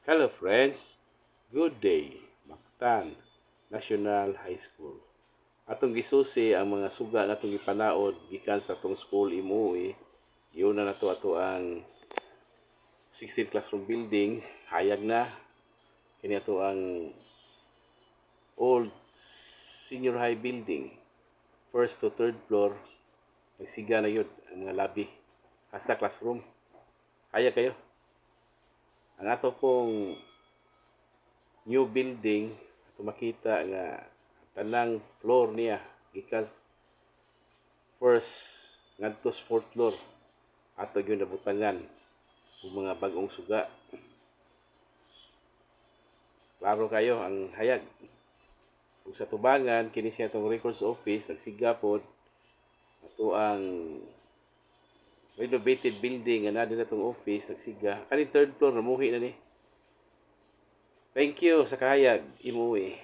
Hello friends, good day, Mactan National High School. Atong gisusi ang mga suga nga atong gipanaod gikan sa atong school imuwi. Yun na nato ato ang 16 classroom building, hayag na. Kini ato ang old senior high building, first to third floor. Nagsiga na yun ang mga lobby, hasta classroom. Hayag kayo. Ang ato pong new building, ato makita nga tanang floor niya gikan first ngadto sa fourth floor ato gyud nabutangan og mga bag-ong suga. Klaro kayo ang hayag. Ug sa tubangan kini siya tong records office nagsiga pod ato ang renovated building nga naa din atong office nagsiga. Kani third floor namuhi na ni. Thank you sa kahayag imuwi.